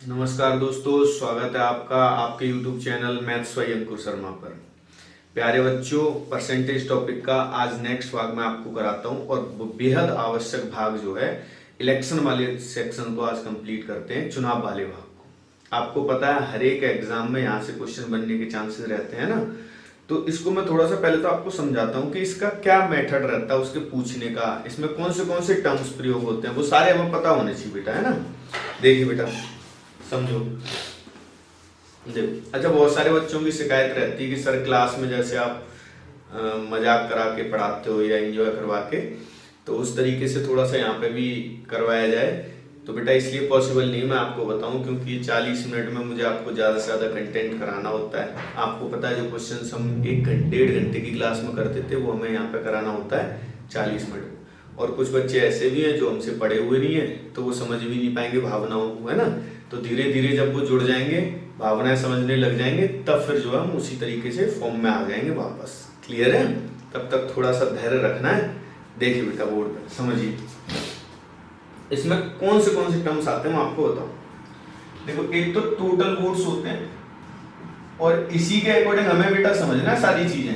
नमस्कार दोस्तों, स्वागत है आपका आपके YouTube चैनल मैथ्स बाय अंकुर शर्मा पर। प्यारे बच्चों, परसेंटेज टॉपिक का आज नेक्स्ट भाग मैं आपको कराता हूं और वो बेहद आवश्यक भाग जो है इलेक्शन वाले सेक्शन को आज कंप्लीट करते हैं, चुनाव वाले भाग को। आपको पता है हर एक एग्जाम में यहाँ से क्वेश्चन बनने के चांसेस रहते हैं ना, तो इसको मैं थोड़ा सा पहले तो आपको समझाता हूँ कि इसका क्या मेथड रहता है उसके पूछने का, इसमें कौन से टर्म्स प्रयोग होते हैं, वो सारे हमें पता होने चाहिए बेटा, है ना। देखिए बेटा, समझो। देखो, अच्छा, बहुत सारे बच्चों की शिकायत रहती है कि सर क्लास में जैसे आप मजाक करा के पढ़ाते हो या एंजॉय करवा के, तो उस तरीके से थोड़ा सा यहाँ पे भी करवाया जाए। तो बेटा इसलिए पॉसिबल नहीं, मैं आपको बताऊं, क्योंकि 40 मिनट में मुझे आपको ज़्यादा से ज़्यादा कंटेंट कराना होता है। आपको पता है जो क्वेश्चन हम 1-1.5 घंटे की क्लास में करते थे वो हमें यहाँ पे कराना होता है 40 मिनट में। और कुछ बच्चे ऐसे भी हैं जो हमसे पढ़े हुए नहीं है, तो वो समझ भी नहीं पाएंगे भावनाओं को, है ना। तो धीरे धीरे जब वो जुड़ जाएंगे, भावनाएं समझने लग जाएंगे, तब फिर जो है हम उसी तरीके से फॉर्म में आ जाएंगे वापस। क्लियर है? तब तक थोड़ा सा धैर्य रखना है। देखिए बेटा बोर्ड पर समझिए, इसमें कौन से टर्म्स आते हैं मैं आपको बताऊं। देखो, एक तो टोटल वोट्स होते हैं और इसी के अकॉर्डिंग हमें बेटा समझना है सारी चीजें,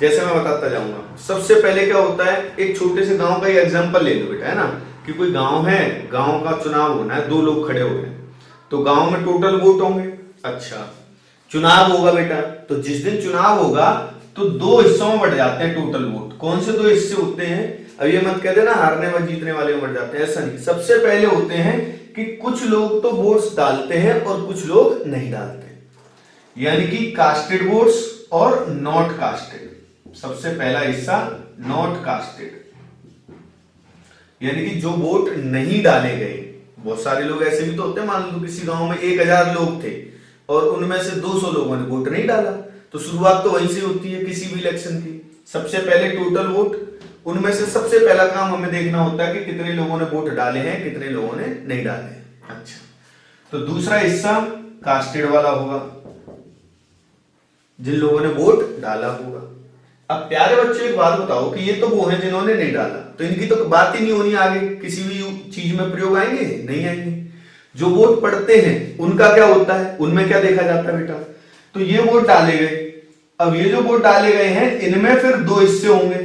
जैसे मैं बताता जाऊंगा। सबसे पहले क्या होता है, एक छोटे से गांव का ही एग्जांपल ले लो बेटा, है ना, कि कोई गांव है, गांव का चुनाव होना है, 2 लोग खड़े हो गए, तो गांव में टोटल वोट होंगे। अच्छा, चुनाव होगा बेटा, तो जिस दिन चुनाव होगा तो 2 हिस्सों में बढ़ जाते हैं टोटल वोट। कौन से 2 हिस्से होते हैं? अब ये मत कह देना हारने व जीतने वाले में बढ़ जाते हैं, ऐसा नहीं। सबसे पहले होते हैं कि कुछ लोग तो वोट्स डालते हैं और कुछ लोग नहीं डालते, यानी कि कास्टेड वोट्स और नॉट कास्टेड। सबसे पहला हिस्सा नॉट कास्टेड, यानी कि जो वोट नहीं डाले गए। बहुत सारे लोग ऐसे भी तो होते हैं, मान लो किसी गांव में 1000 लोग थे और उनमें से 200 लोगों ने वोट नहीं डाला, तो शुरुआत तो वहीं से होती है किसी भी इलेक्शन की। सबसे पहले टोटल वोट, उनमें से सबसे पहला काम हमें देखना होता है कि कितने लोगों ने वोट डाले हैं, कितने लोगों ने नहीं डाले हैं। अच्छा, तो दूसरा हिस्सा कास्टेड वाला होगा, जिन लोगों ने वोट डाला होगा। अब प्यारे बच्चों एक बात बताओ कि ये तो वो हैं जिन्होंने नहीं डाला, तो इनकी तो बात ही नहीं होनी, आगे किसी भी चीज में प्रयोग आएंगे नहीं आएंगे। जो वोट पड़ते हैं उनका क्या होता है, उनमें क्या देखा जाता है बेटा, तो ये वोट डाले गए। अब ये जो वोट डाले गए हैं इनमें फिर 2 हिस्से होंगे,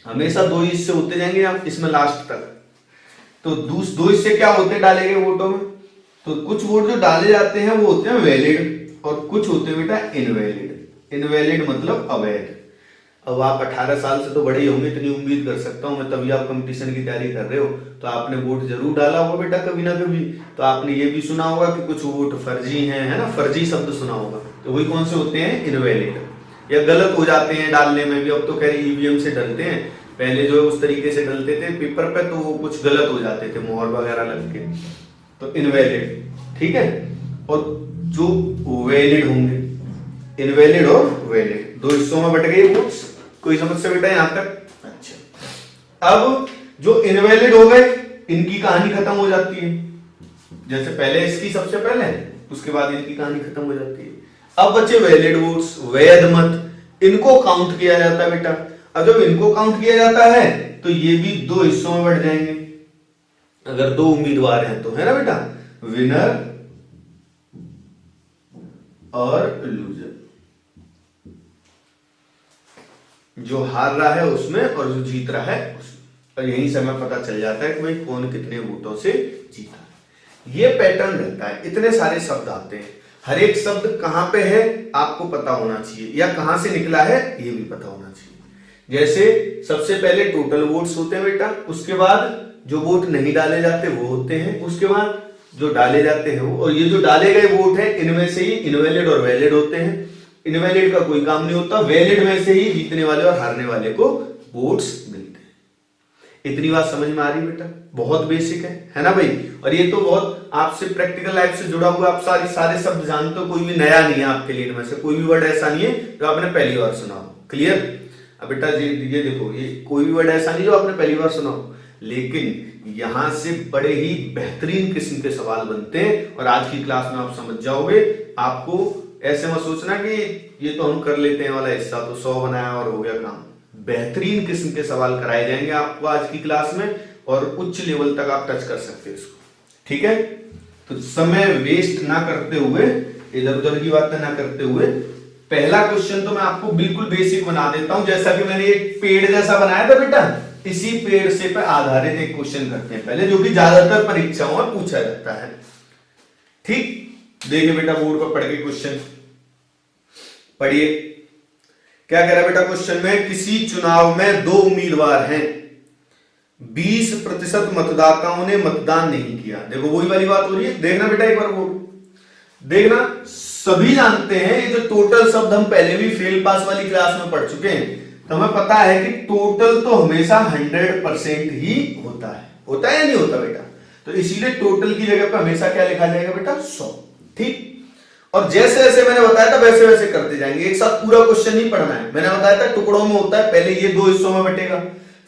हमेशा 2 हिस्से होते जाएंगे आप इसमें लास्ट तक। तो 2 हिस्से क्या होते हैं डाले गए वोटों में, तो कुछ वोट जो डाले जाते हैं वो होते हैं वैलिड और कुछ होते हैं बेटा इनवैलिड। इनवैलिड मतलब अवैध। अब आप 18 साल से तो बड़े ही होंगे, इतनी उम्मीद कर सकता हूं मैं, तभी आप कंपटीशन की तैयारी कर रहे हो, तो आपने वोट जरूर डाला होगा बेटा कभी ना कभी। तो आपने ये भी सुना होगा कि कुछ वोट फर्जी हैं, है ना, फर्जी शब्द सुना होगा। तो वही कौन से होते हैं, इनवैलिड या गलत हो जाते हैं डालने में भी। अब तो कह रहे ईवीएम से डलते हैं, पहले जो है उस तरीके से डलते थे पेपर पे, तो वो कुछ गलत हो जाते थे मोहर वगैरह लग के, तो इनवैलिड। ठीक है, और जो वैलिड होंगे, इनवैलिड और वैलिड, 2 हिस्सों में बट गए वोट्स। कोई समस्या बेटा यहां तक? अच्छा, अब जो इनवैलिड हो गए इनकी कहानी खत्म हो जाती है, जैसे पहले इसकी सबसे पहले, उसके बाद इनकी कहानी खत्म हो जाती है। अब बचे वैलिड वोट्स, वैध मत, इनको काउंट किया जाता है बेटा। अब जब इनको काउंट किया जाता है तो ये भी 2 हिस्सों में बढ़ जाएंगे, अगर 2 उम्मीदवार हैं तो, है ना बेटा, विनर और लूजर। जो हार रहा है उसमें और जो जीत रहा है उसमें, और यहीं से हमें पता चल जाता है कि भाई कौन कितने वोटों से जीता है। ये पैटर्न रहता है, इतने सारे शब्द आते हैं, हर एक शब्द कहां पे है आपको पता होना चाहिए, या कहां से निकला है ये भी पता होना चाहिए। जैसे सबसे पहले टोटल वोट्स होते हैं बेटा, उसके बाद जो वोट नहीं डाले जाते वो होते हैं, उसके बाद जो डाले जाते हैं वो, और ये जो डाले गए वोट है इनमें से ही इनवैलिड और वैलिड होते हैं। इनवैलिड का कोई काम नहीं होता, वैलिड में से ही जीतने वाले और हारने वाले को वोट्स मिलते हैं। इतनी बात समझ में आ रही बेटा? बहुत बेसिक है ना भाई। और ये तो बहुत आपसे प्रैक्टिकल लाइफ से जुड़ा हुआ, आप सारे शब्द जानते हो, कोई भी नया नहीं है आपके लिए, इनमें से कोई भी वर्ड ऐसा नहीं है जो आपने पहली बार सुना हो। क्लियर? अब बेटा ये देखो, ये कोई भी वर्ड ऐसा नहीं जो आपने पहली बार सुना हो, लेकिन यहां से बड़े ही बेहतरीन किस्म के सवाल बनते हैं, और आज की क्लास में आप समझ जाओगे। आपको ऐसे मत सोचना कि ये तो हम कर लेते हैं वाला हिस्सा, तो 100 बनाया और हो गया काम। बेहतरीन किस्म के सवाल कराए जाएंगे आपको आज की क्लास में, और उच्च लेवल तक आप टच कर सकते हैं इसको। ठीक है, तो समय वेस्ट ना करते हुए, इधर उधर की बातें ना करते हुए, पहला क्वेश्चन तो मैं आपको बिल्कुल बेसिक बना देता हूं, जैसा कि मैंने एक पेड़ जैसा बनाया था बेटा, इसी पेड़ से पे आधारित एक क्वेश्चन करते हैं पहले, जो कि ज्यादातर परीक्षाओं में पूछा जाता है। ठीक, देखिए बेटा बोर्ड पर पढ़ के क्वेश्चन पढ़िए, क्या कह रहा है बेटा क्वेश्चन में, किसी चुनाव में दो उम्मीदवार हैं, 20% मतदाताओं ने मतदान नहीं किया। देखो वही वाली बात हो रही है, देखना बेटा एक बार बोर्ड देखना, सभी जानते हैं ये जो टोटल शब्द हम पहले भी फेल पास वाली क्लास में पढ़ चुके हैं, तो हमें पता है कि टोटल तो हमेशा 100% ही होता है या नहीं होता बेटा, तो इसीलिए टोटल की जगह पर हमेशा क्या लिखा जाएगा बेटा, 100। ठीक, और जैसे जैसे मैंने बताया था वैसे वैसे करते जाएंगे, एक साथ पूरा क्वेश्चन नहीं पढ़ना है। मैंने बताया था टुकड़ों में होता है, पहले ये 2 हिस्सों में बटेगा,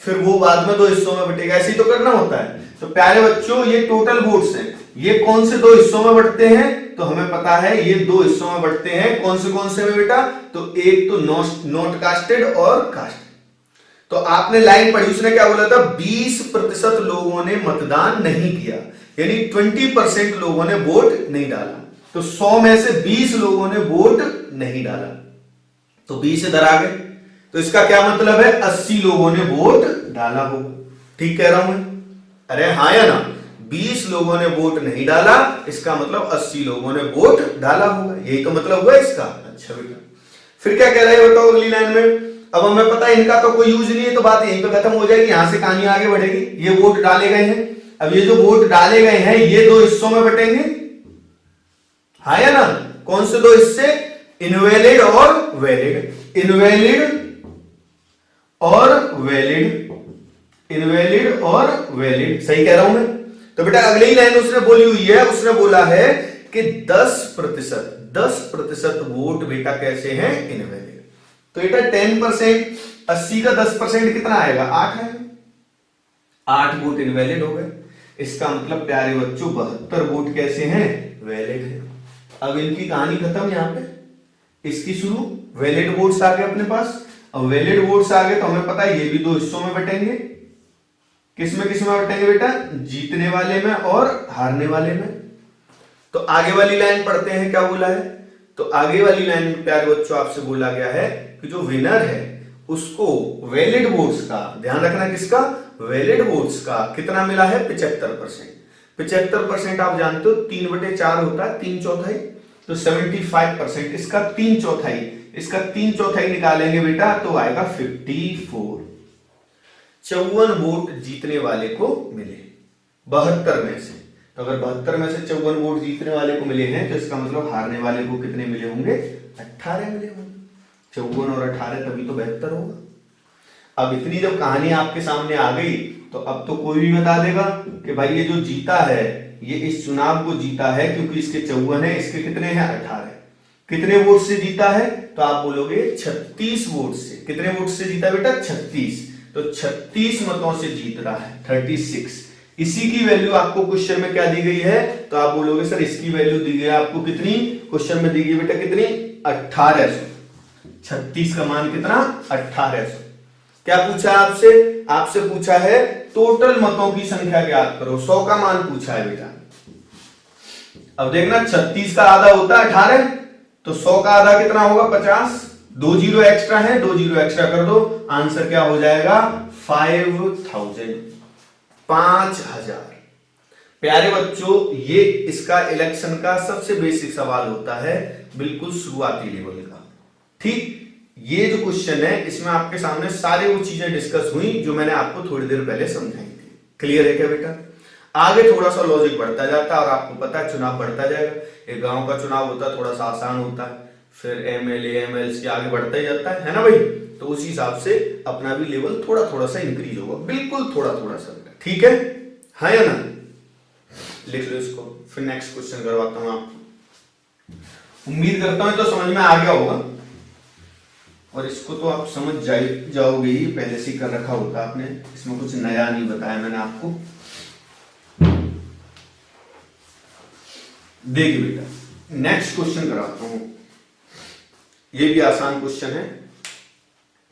फिर वो बाद में 2 हिस्सों में बटेगा, ऐसे ही तो करना होता है। तो प्यारे बच्चों ये टोटल वोट्स हैं, ये कौन से 2 हिस्सों में बढ़ते हैं, तो हमें पता है ये 2 हिस्सों में बढ़ते हैं, कौन से में बेटा, तो एक तो नॉट कास्टेड और कास्टेड। तो आपने लाइन पढ़ी, उसने क्या बोला था, 20% लोगों ने मतदान नहीं किया, यानी 20% लोगों ने वोट नहीं डाला, तो 100 में से 20 लोगों ने वोट नहीं डाला, तो 20 इधर आ गए, तो इसका क्या मतलब है, 80 लोगों ने वोट डाला होगा। ठीक कह रहा हूं मैं, अरे हाँ या ना, 20 लोगों ने वोट नहीं डाला, इसका मतलब 80 लोगों ने वोट डाला होगा, यही तो मतलब हुआ इसका। अच्छा बेटा, फिर क्या कह रहे हैं बताओ अगली लाइन में, अब हमें पता है इनका तो कोई यूज नहीं है, तो बात यहीं पे खत्म हो जाएगी, यहां से कहानी आगे बढ़ेगी। ये वोट डाले गए हैं, अब ये जो वोट डाले गए हैं ये 2 हिस्सों में बटेंगे, हाँ या ना, कौन से 2 हिस्से, इनवैलिड और वैलिड, इनवैलिड और वैलिड, इनवैलिड और वैलिड, सही कह रहा हूं मैं। तो बेटा अगली ही लाइन उसने बोली हुई है, उसने बोला है कि 10% वोट बेटा कैसे हैं, इनवैलिड। तो बेटा 10%, 80 का 10% कितना आएगा, 8 है, 8 वोट इनवैलिड हो गए, इसका मतलब प्यारे बच्चों 72 वोट कैसे हैं, वैलिड है। अब इनकी कहानी खत्म, यहां पे इसकी शुरू, वैलिड वोट्स आ गए अपने पास। अब वैलिड वोट्स आ गए तो हमें पता है ये भी 2 हिस्सों में बटेंगे, किसमें बटेंगे बेटा, जीतने वाले में और हारने वाले में। तो आगे वाली लाइन पढ़ते हैं, क्या बोला है, तो आगे वाली लाइन में प्यारे बच्चों आपसे बोला गया है कि जो विनर है उसको वैलिड वोट्स का, ध्यान रखना किसका, वैलिड वोट्स का कितना मिला है, 75%। 75% आप जानते हो 3/4 होता है, 3/4, तो 75%, इसका 3/4, इसका 3/4 निकालेंगे बेटा तो आएगा 54, 54 वोट जीतने वाले को मिले 72 में से। तो अगर 72 में से 54 वोट जीतने वाले को मिले हैं, तो इसका मतलब हारने वाले को कितने मिले होंगे, 18 मिले होंगे। 54 और 18 तभी तो 72 होगा। अब इतनी जब कहानी आपके सामने आ गई, तो अब तो कोई भी बता देगा कि भाई ये जो जीता है, ये इस चुनाव को जीता है क्योंकि इसके 54 है, इसके कितने हैं, 18। कितने वोट से जीता है, तो आप बोलोगे 36 वोट से। कितने वोट से जीता बेटा, 36, तो 36 मतों से जीत रहा है, 36। इसी की वैल्यू आपको क्वेश्चन में क्या दी गई है, तो आप बोलोगे सर इसकी वैल्यू दी गई है आपको कितनी, क्वेश्चन में दी गई बेटा कितनी, 1800। 36 का मान कितना, 1800। क्या पूछा आपसे, आपसे पूछा है टोटल मतों की संख्या ज्ञात करो, 100 का मान पूछा है बेटा। अब देखना 36 का आधा होता है 18, तो 100 का आधा कितना होगा, 50, 2 जीरो एक्स्ट्रा है, 2 जीरो एक्स्ट्रा कर दो, आंसर क्या हो जाएगा, 5000, 5000। प्यारे बच्चों ये इसका इलेक्शन का सबसे बेसिक सवाल होता है, बिल्कुल शुरुआती लेवल का। ठीक, ये जो क्वेश्चन है इसमें आपके सामने सारे वो चीजें डिस्कस हुई जो मैंने आपको थोड़ी देर पहले समझाई थी। क्लियर है क्या बेटा, आगे थोड़ा सा लॉजिक बढ़ता जाता है और आपको पता है चुनाव बढ़ता जाएगा। एक गांव का चुनाव होता है थोड़ा सा आसान होता है, फिर एमएलए एमएलसी आगे बढ़ता ही जाता है ना भाई, तो उसी हिसाब से अपना भी लेवल थोड़ा थोड़ा सा इंक्रीज होगा, बिल्कुल थोड़ा थोड़ा सा। ठीक है, हाँ या ना, लिख लो इसको, फिर नेक्स्ट क्वेश्चन करवाता हूं आपको। उम्मीद करता हूं तो समझ में आ गया होगा, और इसको तो आप समझ जाओगे ही, पहले से कर रखा होता आपने, इसमें कुछ नया नहीं बताया मैंने आपको। देखिए बेटा नेक्स्ट क्वेश्चन कराता हूं, ये भी आसान क्वेश्चन है,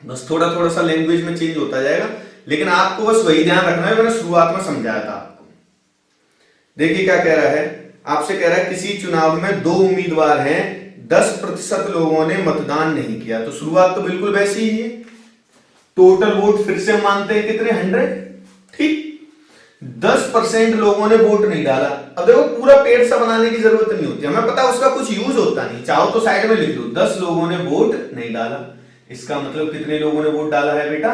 बस थोड़ा थोड़ा सा लैंग्वेज में चेंज होता जाएगा, लेकिन आपको बस वही ध्यान रखना है मैंने शुरुआत में समझाया था आपको। देखिए क्या कह रहा है, आपसे कह रहा है किसी चुनाव में 2 उम्मीदवार हैं, 10% लोगों ने मतदान नहीं किया। तो शुरुआत तो बिल्कुल वैसी ही है, टोटल वोट फिर से मानते हैं कितने, 100, ठीक। 10% लोगों ने वोट नहीं डाला। अब देखो पूरा पेड़ सा बनाने की जरूरत नहीं होती, हमें पता उसका कुछ यूज होता नहीं, चाहो तो साइड में लिख दो 10 लोगों ने वोट नहीं डाला। इसका मतलब कितने लोगों ने वोट डाला है बेटा,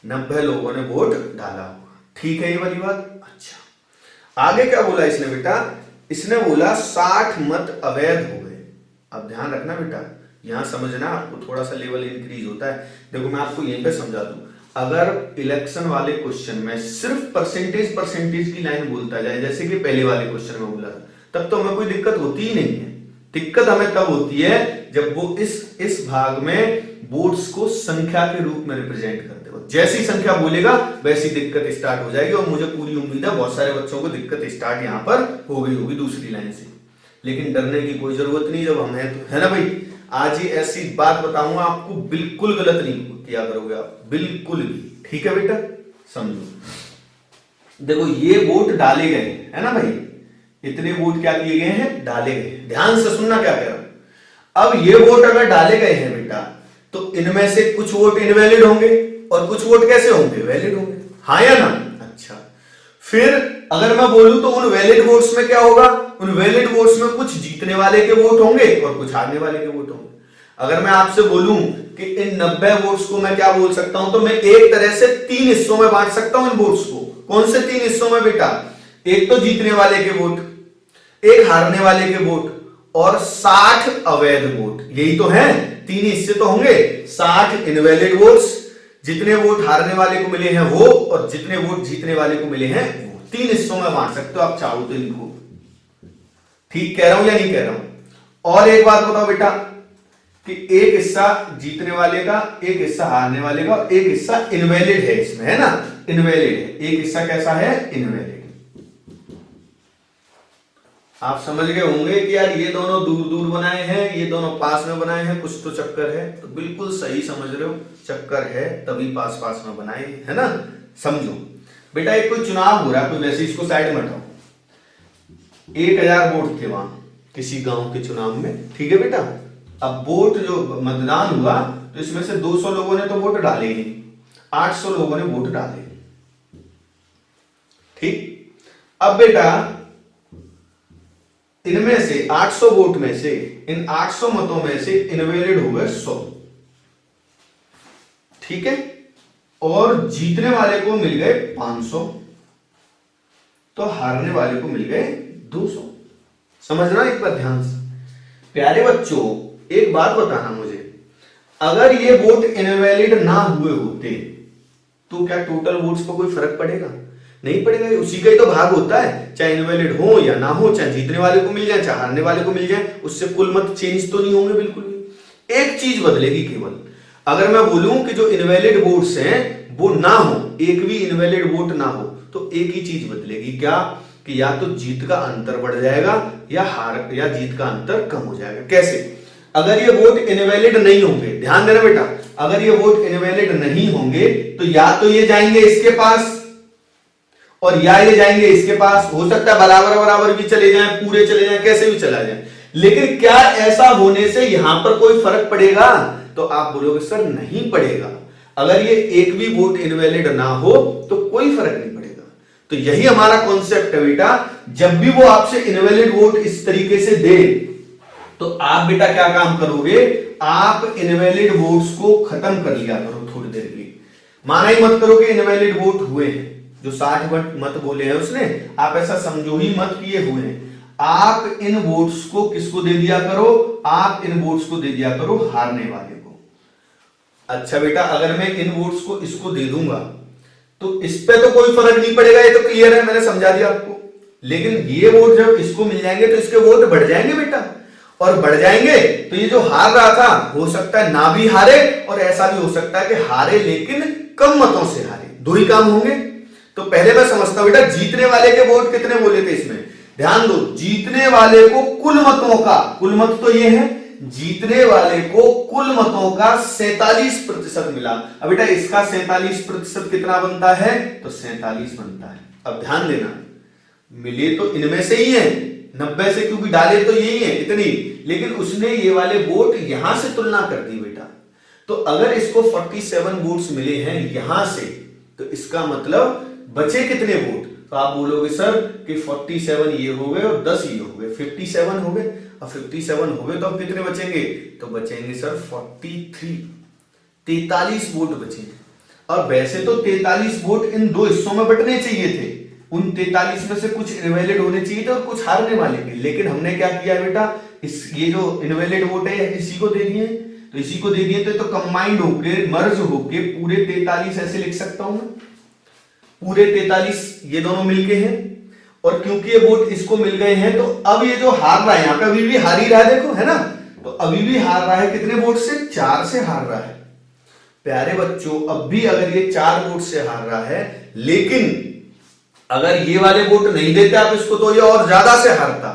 90 लोगों ने वोट डाला होगा, ठीक है ये वाली बात। अच्छा आगे क्या बोला इसने बेटा, इसने बोला 60 मत अवैध हो गए। अब ध्यान रखना बेटा, यहां समझना, आपको थोड़ा सा लेवल इंक्रीज होता है। देखो मैं आपको यहीं पे समझा दूं, अगर इलेक्शन वाले क्वेश्चन में सिर्फ परसेंटेज की लाइन बोलता जाए, जैसे कि पहले वाले क्वेश्चन में बोला था, तब तो हमें कोई दिक्कत होती ही नहीं है। दिक्कत हमें तब होती है जब वो इस भाग में वोट्स को संख्या के रूप में रिप्रेजेंट करते हो। जैसी संख्या बोलेगा वैसी दिक्कत स्टार्ट हो जाएगी, और मुझे पूरी उम्मीद है बहुत सारे बच्चों को दिक्कत स्टार्ट यहां पर हो गई होगी दूसरी लाइन से। लेकिन डरने की कोई जरूरत नहीं, जब हम हैं तो, है ना भाई। आज ही ऐसी बात बताऊंगा आपको, बिल्कुल गलत नहीं किया करोगे आप, बिल्कुल भी, ठीक है बेटा, समझो। देखो ये वोट डाले गए, है ना भाई, इतने वोट क्या किए गए हैं, डाले गए। ध्यान से सुनना क्या कह रहा हूं। अब ये वोट अगर डाले गए हैं बेटा, तो इनमें से कुछ वोट इनवैलिड होंगे और कुछ वोट कैसे होंगे, वैलिड होंगे, हाँ या ना। अच्छा फिर अगर मैं बोलूं तो उन वैलिड वोट्स में क्या होगा, उन वैलिड वोट्स में कुछ जीतने वाले के वोट होंगे और कुछ हारने वाले के वोट होंगे। अगर मैं आपसे बोलूं कि इन 90 वोट्स को मैं क्या बोल सकता हूं, तो मैं एक तरह से 3 हिस्सों में बांट सकता हूं इन वोट्स को। कौन से 3 हिस्सों में बेटा, एक तो जीतने वाले के वोट, एक हारने वाले के वोट, और 60 अवैध वोट। यही तो है, 3 हिस्से तो होंगे, 60 इनवैलिड वोट्स, जितने वोट हारने वाले को मिले हैं वो, और जितने वोट जीतने वाले को मिले हैं वो। 3 हिस्सों में बांट सकते हो आप चाहो तो इनको। ठीक कह रहा हूं या नहीं कह रहा हूं। और एक बात बताओ बेटा कि एक हिस्सा जीतने वाले का, एक हिस्सा हारने वाले का, और एक हिस्सा इनवैलिड है इसमें, है ना, इनवैलिड है। एक हिस्सा कैसा है, इनवैलिड। आप समझ गए होंगे कि यार ये दोनों दूर दूर बनाए हैं, ये दोनों पास में बनाए हैं, कुछ तो चक्कर है। तो बिल्कुल सही समझ रहे हो, चक्कर है तभी पास पास में बनाए, है ना। समझो बेटा, एक कोई चुनाव हो रहा है, कोई वैसे, इसको साइड में हटाओ। 1000 वोट थे वहां किसी गांव के चुनाव में, ठीक है बेटा। अब वोट जो मतदान हुआ, तो इसमें से 200 लोगों ने तो वोट डाले ही, 800 लोगों ने वोट डाले, ठीक। अब बेटा इनमें से 800 वोट में से, इन 800 मतों में से इनवैलिड हो गए 100, ठीक है, और जीतने वाले को मिल गए 500, तो हारने वाले को मिल गए 200। समझना एक बार ध्यान से प्यारे बच्चों, एक बात बताना मुझे, अगर ये वोट इनवैलिड ना हुए होते तो क्या टोटल वोट्स पर कोई फर्क पड़ेगा, नहीं पड़ेगा। उसी का ही तो भाग होता है, चाहे इनवैलिड हो या ना हो, चाहे जीतने वाले को मिल जाए चाहे हारने वाले को मिल जाए, उससे कुल मत चेंज तो नहीं होंगे बिल्कुल भी। एक चीज बदलेगी केवल, अगर मैं बोलूं कि जो इनवैलिड वोट्स हैं वो ना हो, एक भी इनवैलिड वोट ना हो, तो एक ही चीज बदलेगी, क्या, कि या तो जीत का अंतर बढ़ जाएगा या हार या जीत का अंतर कम हो जाएगा। कैसे, अगर ये वोट इनवैलिड नहीं होंगे, ध्यान देना बेटा, अगर ये वोट इनवैलिड नहीं होंगे तो या तो ये जाएंगे इसके पास और या ये जाएंगे इसके पास। हो सकता है बराबर बराबर भी चले जाएं, पूरे चले जाएं, कैसे भी चला जाए। लेकिन क्या ऐसा होने से यहां पर कोई फर्क पड़ेगा, तो आप बोलोगे सर नहीं पड़ेगा। अगर ये एक भी वोट इनवैलिड ना हो तो कोई फर्क नहीं पड़ेगा। तो यही हमारा कॉन्सेप्ट है बेटा, जब भी वो आपसे इनवैलिड वोट इस तरीके से दे तो आप बेटा क्या काम करोगे, आप इनवैलिड वोट्स को खत्म कर लिया करो थोड़ी देर के लिए। माना ही मत करो कि इनवैलिड वोट हुए हैं, जो 60 मत बोले हैं उसने, आप ऐसा समझो ही मत किए हुए हैं। आप इन वोट्स को किसको दे दिया करो, आप इन वोट्स को दे दिया करो हारने वाले को। अच्छा बेटा, अगर मैं इन वोट्स को इसको दे दूंगा तो इस पे तो कोई फर्क नहीं पड़ेगा, ये तो क्लियर है, मैंने समझा दिया आपको। लेकिन ये वोट जब इसको मिल जाएंगे तो इसके वोट बढ़ जाएंगे बेटा, और बढ़ जाएंगे तो ये जो हार रहा था हो सकता है ना भी हारे, और ऐसा भी हो सकता है कि हारे लेकिन कम मतों से हारे, दो ही काम होंगे। तो पहले मैं समझता हूं बेटा, जीतने वाले के वोट कितने बोले थे इसमें, ध्यान दो, जीतने वाले को कुल मतों का, कुल मत तो ये है, जीतने वाले को कुल मतों का 47% मिला। अब बेटा इसका 47% कितना बनता है, तो 47 बनता है। अब ध्यान देना, मिले तो इनमें से ही है 90 से, क्योंकि डाले तो यही है इतनी, लेकिन उसने ये वाले वोट यहां से तुलना कर दी बेटा। तो अगर इसको 47 वोट्स मिले हैं यहां से, तो इसका मतलब बचे कितने वोट? तो आप बोलोगे सर कि 47 ये हो गए और 10 ये हो गए, 57 हो गए। अब 57 हो गए तो अब कितने बचेंगे? तो बचेंगे सर 43, 43 वोट बचेंगे। और वैसे तो 43 वोट इन दो हिस्सों में बंटने चाहिए थे, उन 43 में से कुछ इनवैलिड होने चाहिए थे और कुछ हारने वाले थे, लेकिन हमने क्या किया बेटा, ये जो इनवैलिड वोट है इसी को दे दिए, तो इसी को दे दिए तो कंबाइंड होके मर्ज होके पूरे 43 ऐसे लिख सकता हूं मैं, पूरे 43 ये दोनों मिलके हैं। और क्योंकि ये वोट इसको मिल गए हैं तो अब ये जो हार रहा है यहां पे अभी भी हार ही रहा है, देखो है ना, तो अभी भी हार रहा है कितने वोट से? 4 से हार रहा है। प्यारे बच्चों अब भी अगर ये 4 वोट से हार रहा है, लेकिन अगर ये वाले वोट नहीं देते आप इसको तो ये और ज्यादा से हारता।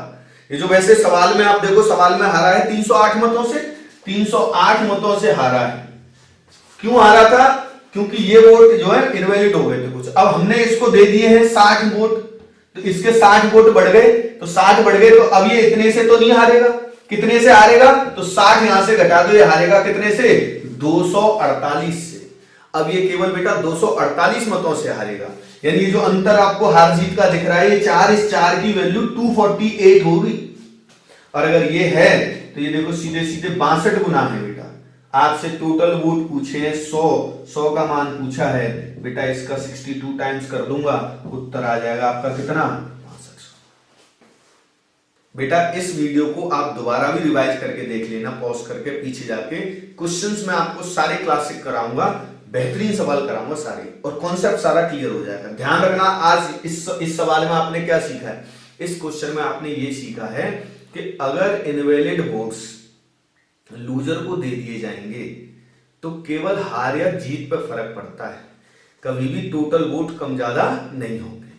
ये जो वैसे सवाल में आप देखो, सवाल में हारा है 308 मतों से, 308 मतों से हारा है। क्यों हारा था? क्योंकि ये वोट जो है इनवैलिड हो गए थे कुछ। अब हमने इसको दे दिए हैं 60 वोट, तो इसके 60 वोट बढ़ गए, तो 60 बढ़ गए तो अब ये इतने से तो नहीं हारेगा, कितने से हारेगा? तो 60 यहां से घटा दो, ये हारेगा कितने से? 248 से। अब ये केवल बेटा 248 मतों से हारेगा, यानी ये जो अंतर आपको हार जीत का दिख रहा है, ये 4 इस 4 की वैल्यू 248 होगी। और अगर ये है तो ये देखो सीधे सीधे 62 गुना है बेटा। आपसे टोटल वोट पूछे हैं 100 का मान पूछा है बेटा, इसका 62 टाइम्स कर दूंगा, उत्तर आ जाएगा आपका कितना? 65। बेटा इस वीडियो को आप दोबारा भी रिवाइज करके देख लेना, पॉज करके पीछे जाके। क्वेश्चंस में आपको सारे क्लासिक कराऊंगा, बेहतरीन सवाल कराऊंगा सारे, और कॉन्सेप्ट सारा क्लियर हो जाएगा। ध्यान रखना आज इस सवाल में आपने क्या सीखा है, इस क्वेश्चन में आपने ये सीखा है कि अगर इनवैलिड वोट्स लूजर को दे दिए जाएंगे तो केवल हार या जीत पर फर्क पड़ता है, कभी भी टोटल वोट कम ज्यादा नहीं होंगे,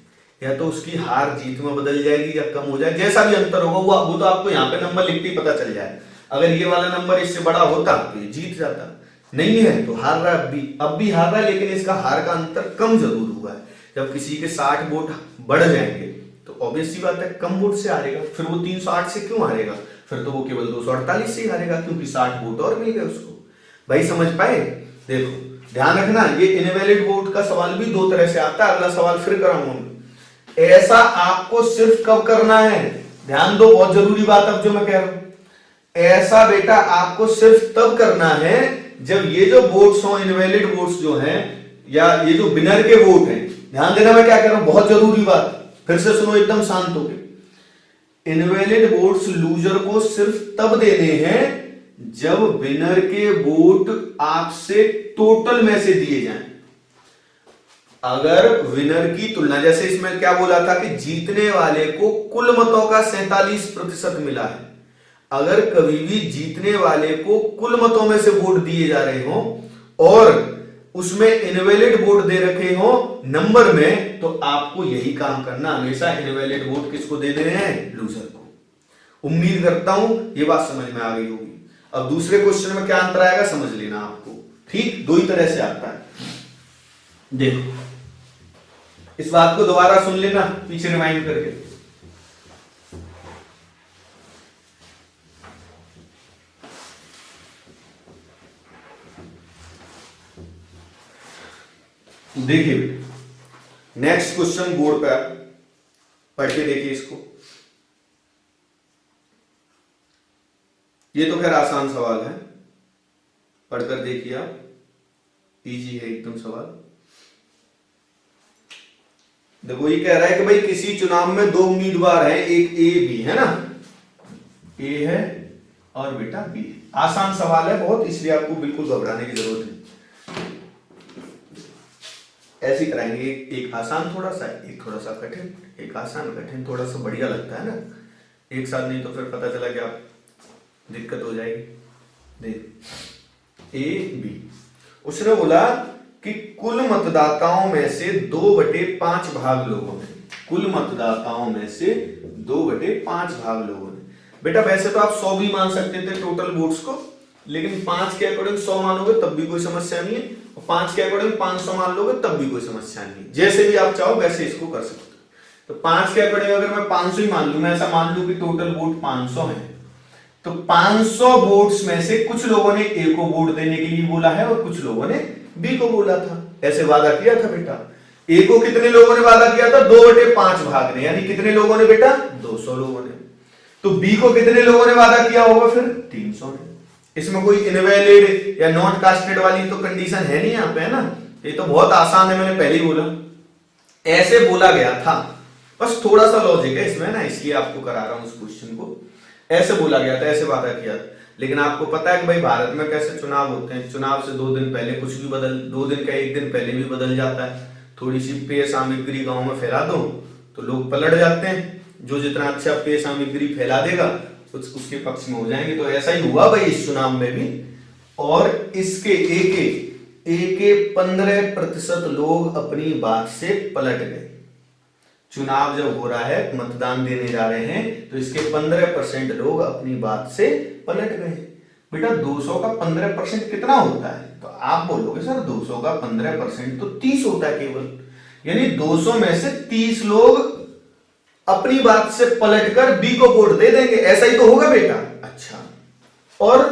या तो उसकी हार जीत में बदल जाएगी या कम हो जाएगी, जैसा भी अंतर होगा वो तो आपको यहाँ पे नंबर लिखते ही पता चल जाए। अगर ये वाला नंबर इससे बड़ा होता तो ये जीत जाता, नहीं है तो हार रहा है, अब भी हार रहा है, लेकिन इसका हार का अंतर कम जरूर हुआ है। जब किसी के 60 वोट बढ़ जाएंगे तो ऑब्वियस सी बात है कम वोट से हारेगा, फिर वो 308 से क्यों हारेगा, फिर तो वो केवल 248 से ही हारेगा, क्योंकि 60 वोट और मिल गए उसको। भाई समझ पाए? देखो ध्यान रखना, ये इनवैलिड वोट का सवाल भी 2 तरह से आता है, अगला सवाल फिर कराऊंगा। ऐसा आपको सिर्फ कब करना है, ध्यान दो, बहुत जरूरी बात अब जो मैं कह रहा हूं, ऐसा बेटा आपको सिर्फ तब करना है जब ये जो वोट्स हो, इनवैलिड वोट्स जो हैं, या ये जो विनर के वोट हैं, ध्यान देना मैं क्या कह रहा हूं, बहुत जरूरी बात, फिर से सुनो एकदम शांत होकर। इनवैलिड वोट्स लूजर को सिर्फ तब देने हैं जब विनर के वोट आपसे टोटल में से दिए जाएं। अगर विनर की तुलना, जैसे इसमें क्या बोला था कि जीतने वाले को कुल मतों का 47% मिला है, अगर कभी भी जीतने वाले को कुल मतों में से वोट दिए जा रहे हो और उसमें इनवैलिड वोट दे रखे हो नंबर में, तो आपको यही काम करना, हमेशा इनवैलिड वोट किसको दे देने हैं? लूजर को। उम्मीद करता हूं ये बात समझ में आ गई होगी। अब दूसरे क्वेश्चन में क्या अंतर आएगा समझ लेना आपको, ठीक? 2 ही तरह से आता है। देखो इस बात को दोबारा सुन लेना पीछे रिमाइंड करके। देखिए नेक्स्ट क्वेश्चन बोर्ड पे पढ़ के देखिए इसको। ये तो खैर आसान सवाल है, पढ़कर देखिए आप, इजी है एकदम सवाल। देखो ये कह रहा है कि भाई किसी चुनाव में 2 उम्मीदवार हैं, एक ए बी है ना, ए है और बेटा बी है। आसान सवाल है बहुत, इसलिए आपको बिल्कुल घबराने की जरूरत नहीं, ऐसे कराएंगे, एक आसान थोड़ा सा, एक थोड़ा सा कठिन, एक आसान कठिन, थोड़ा सा बढ़िया लगता है ना एक साथ, नहीं तो फिर पता चला कि आप दिक्कत हो जाएगी। देख ए बी, उसने बोला कि कुल मतदाताओं में से 2/5 भाग लोगों ने, कुल मतदाताओं में से 2/5 भाग लोगों ने, बेटा वैसे तो आप 100 भी मान सकते थे टोटल वोट्स को, लेकिन 5 के अकॉर्डिंग 100 मानोगे तब भी कोई समस्या नहीं है, और 5 के अकॉर्डिंग 500 मान लोगे तब भी कोई समस्या नहीं है, जैसे भी आप चाहो वैसे इसको कर सकते हो। तो 5 के अकॉर्डिंग अगर मैं 500 ही मान लू, मैं ऐसा मान लू कि टोटल वोट 500 है, तो 500 वोट्स में से कुछ लोगों ने ए को वोट देने के लिए बोला है और कुछ लोगों ने बी को बोला था। ऐसे वादा किया था बेटा। ए को कितने लोगों ने वादा किया था? 2/5 भाग ने, यानी कितने लोगों ने बेटा? 200 लोगों ने। तो बी को कितने लोगों ने वादा किया होगा फिर? 300 ने। इसमें कोई इनवैलिड या नॉट कास्टेड वाली तो कंडीशन है नहीं यहाँ पे, है ना। ये तो बहुत आसान है, मैंने पहले ही बोला, ऐसे बोला गया था। बस थोड़ा सा लॉजिक है इसमें ना, इसलिए आपको करा रहा हूं उस क्वेश्चन को। ऐसे बोला गया था, ऐसे वादा किया था। लेकिन आपको पता है कि भाई भारत में कैसे चुनाव होते हैं, चुनाव से 2 दिन पहले कुछ भी बदल, 2 दिन का 1 दिन पहले भी बदल जाता है। थोड़ी सी पेय सामग्री गांव में फैला दो तो लोग पलट जाते हैं, जो जितना अच्छा पेय सामग्री फैला देगा उसके पक्ष में हो जाएंगे। तो ऐसा ही हुआ भाई इस चुनाव में भी, और इसके एक 15% लोग अपनी बात से पलट गए। चुनाव जब हो रहा है, मतदान देने जा रहे हैं, तो इसके 15% लोग अपनी बात से पलट गए। बेटा 200 का 15% कितना होता है? तो आप बोलोगे सर 200 का 15% तो 30 होता है केवल, यानी 200 में से 30 लोग अपनी बात से पलटकर बी को वोट दे देंगे। ऐसा ही तो होगा बेटा। अच्छा, और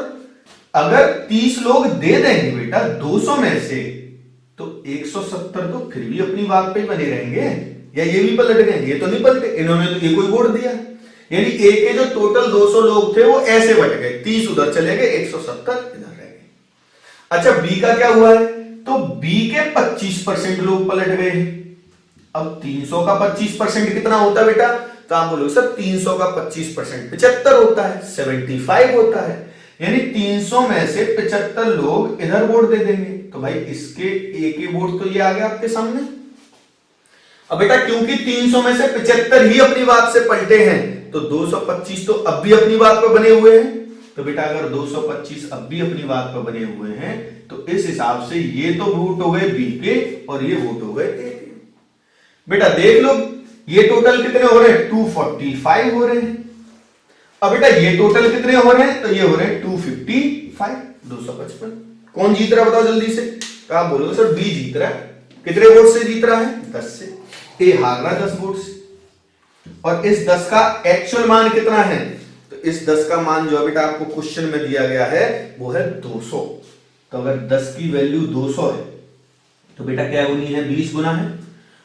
अगर 30 लोग दे देंगे बेटा 200 में से, तो 170 तो फिर भी अपनी बात पे ही बने रहेंगे, या ये भी पलट गए? ये तो नहीं पलटे, इन्होंने तो एक ही वोट दिया, यानी ए के जो टोटल 200 लोग थे वो ऐसे बट गए, 30 उधर चले गए, 170 इधर रह गए। अच्छा, बी का क्या हुआ है? तो बी के 25% लोग पलट गए हैं। अब 300 का 25% कितना होता है बेटा? तो आप बोलोगे सर 300 का 25% 75 होता है, 75 होता है, यानी 300 में से 75 लोग इधर वोट दे देंगे। तो भाई इसके ए के वोट तो ये आ गया आपके सामने। अब बेटा क्योंकि 300 में से 75 ही अपनी बात से पलटे हैं, तो 225 तो अब भी अपनी बात पर बने हुए हैं। तो बेटा अगर 225 अब भी अपनी बात पर बने हुए हैं, तो इस हिसाब से ये तो वोट हो गए बी के और ये वोट हो गए ए के। बेटा देख लो ये टोटल कितने हो रहे हैं? 245 हो रहे हैं। अब बेटा ये टोटल कितने हो रहे हैं? तो ये हो रहे हैं 255, 255। कौन जीत रहा है बताओ जल्दी से? तो आप बोलोगे सर बी जीत रहा है। कितने वोट से जीत रहा है? 10 से। ए हार रहा है 10 वोट से। और इस 10 का एक्चुअल मान कितना है? तो इस 10 का मान जो है बेटा आपको क्वेश्चन में दिया गया है वो है 200। तो अगर 10 की वैल्यू 200 है तो बेटा क्या गुनी है? 20 गुना है।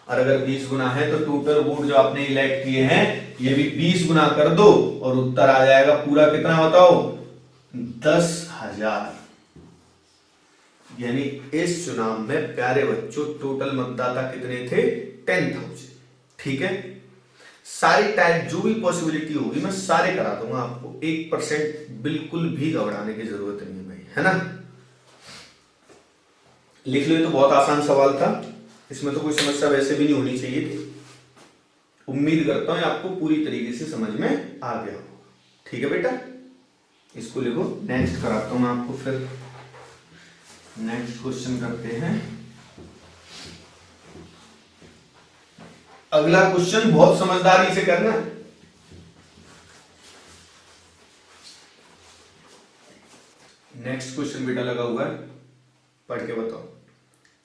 और अगर 20 गुना है तो टोटल वोट जो आपने इलेक्ट किए हैं ये भी 20 गुना कर दो और उत्तर आ जाएगा पूरा कितना बताओ? 10,000। यानी इस चुनाव में प्यारे बच्चों टोटल मतदाता कितने थे? 10,000। ठीक है, सारी टाइप जो भी पॉसिबिलिटी होगी मैं सारे करा दूंगा आपको, 1% बिल्कुल भी घबराने की जरूरत नहीं है भाई, है ना। लिख लो, ये तो बहुत आसान सवाल था, इसमें तो कोई समस्या वैसे भी नहीं होनी चाहिए थी। उम्मीद करता हूं आपको पूरी तरीके से समझ में आ गया हो। ठीक है बेटा, इसको लिखो। नेक्स्ट कराता हूं मैं आपको, फिर नेक्स्ट क्वेश्चन करते हैं। अगला क्वेश्चन बहुत समझदारी से करना। नेक्स्ट क्वेश्चन बेटा लगा हुआ है, पढ़ के बताओ।